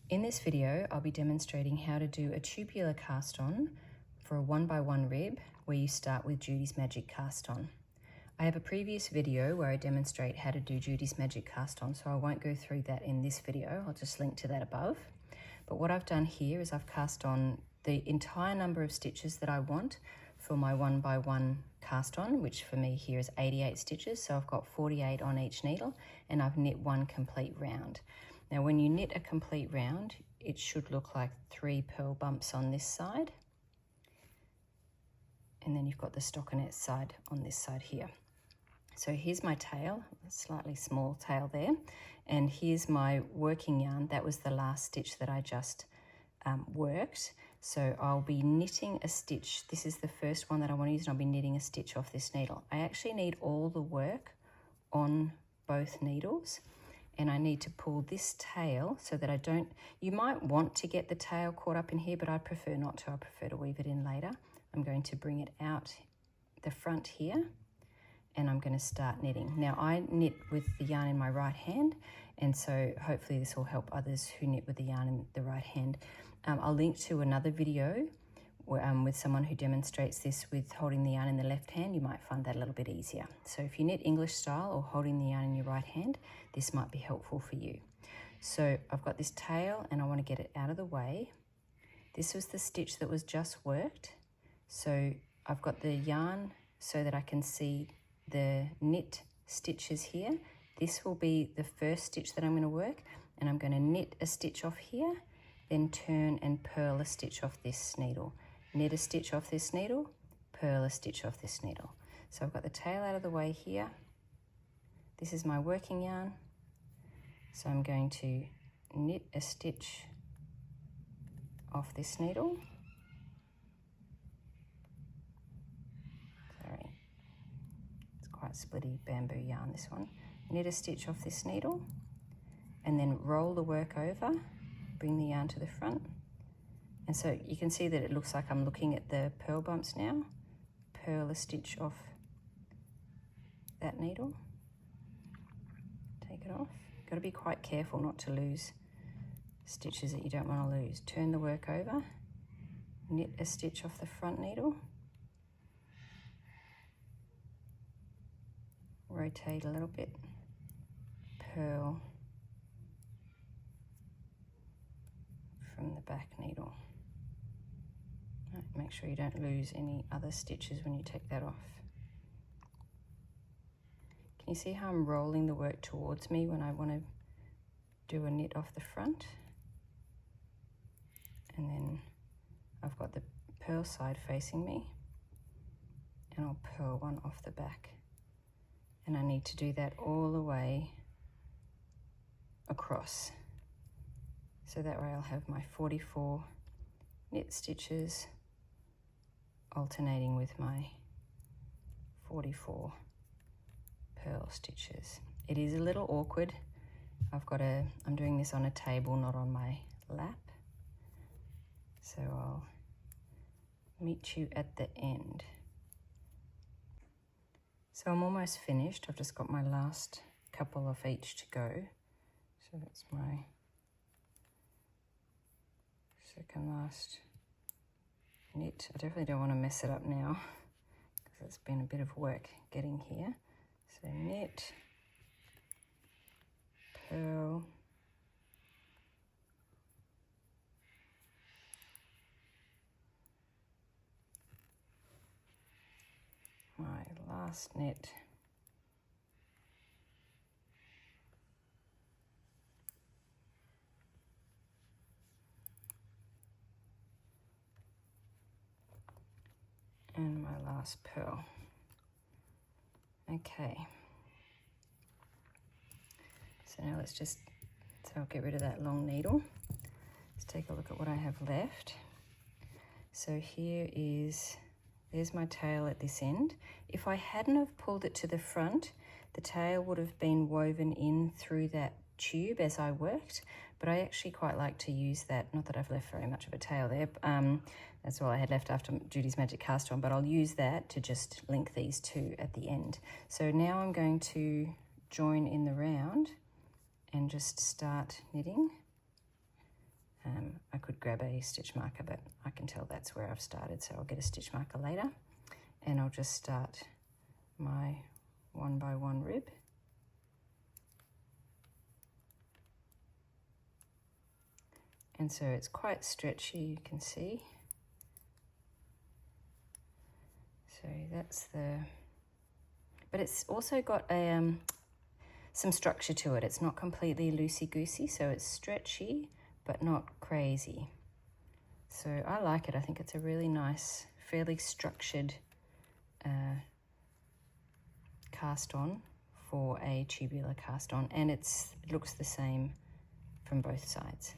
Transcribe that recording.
In this video, I'll be demonstrating how to do a tubular cast on for a 1x1 rib where you start with Judy's magic cast on. I have a previous video where I demonstrate how to do Judy's magic cast on, so I won't go through that in this video. I'll just link to that above. But what I've done here is I've cast on the entire number of stitches that I want for my 1x1 cast on, which for me here is 88 stitches. So I've got 48 on each needle and I've knit one complete round. Now when you knit a complete round, it should look like 3 purl bumps on this side. And then you've got the stockinette side on this side here. So here's my tail, a slightly small tail there. And here's my working yarn. That was the last stitch that I just worked. So I'll be knitting a stitch. This is the first one that I want to use, and I'll be knitting a stitch off this needle. I actually need all the work on both needles. And I need to pull this tail so that I don't, you might want to get the tail caught up in here, but I prefer not to. I prefer to weave it in later. I'm going to bring it out the front here and I'm going to start knitting. Now I knit with the yarn in my right hand, and so hopefully this will help others who knit with the yarn in the right hand. I'll link to another video with someone who demonstrates this with holding the yarn in the left hand. You might find that a little bit easier. So if you knit English style or holding the yarn in your right hand, this might be helpful for you. So I've got this tail and I want to get it out of the way. This was the stitch that was just worked. So I've got the yarn so that I can see the knit stitches here. This will be the first stitch that I'm going to work, and I'm going to knit a stitch off here, then turn and purl a stitch off this needle. Knit a stitch off this needle, purl a stitch off this needle. So I've got the tail out of the way here. This is my working yarn. So I'm going to knit a stitch off this needle. Sorry, it's quite splitty bamboo yarn, this one. Knit a stitch off this needle and then roll the work over, bring the yarn to the front. And so you can see that it looks like I'm looking at the purl bumps now. Purl a stitch off that needle. Take it off. Got to be quite careful not to lose stitches that you don't want to lose. Turn the work over. Knit a stitch off the front needle. Rotate a little bit. Purl from the back needle. Make sure you don't lose any other stitches when you take that off. Can you see how I'm rolling the work towards me when I want to do a knit off the front? And then I've got the purl side facing me, and I'll purl one off the back. And I need to do that all the way across. So that way I'll have my 44 knit stitches alternating with my 44 purl stitches. It is a little awkward. I'm doing this on a table, not on my lap. So I'll meet you at the end. So I'm almost finished. I've just got my last couple of each to go. So that's my second last knit. I definitely don't want to mess it up now because it's been a bit of work getting here. So knit, purl, my last knit, and my last purl. Okay. So now I'll get rid of that long needle. Let's take a look at what I have left. So there's my tail at this end. If I hadn't have pulled it to the front, the tail would have been woven in through that tube as I worked, but I actually quite like to use that. Not that I've left very much of a tail there. That's all I had left after Judy's magic cast on, but I'll use that to just link these two at the end. So now I'm going to join in the round and just start knitting I could grab a stitch marker, but I can tell that's where I've started, so I'll get a stitch marker later. And I'll just start my 1 by 1 rib. And so it's quite stretchy, you can see. So that's the, but it's also got a, some structure to it. It's not completely loosey-goosey, so it's stretchy, but not crazy. So I like it. I think it's a really nice, fairly structured cast on for a tubular cast on, and it looks the same from both sides.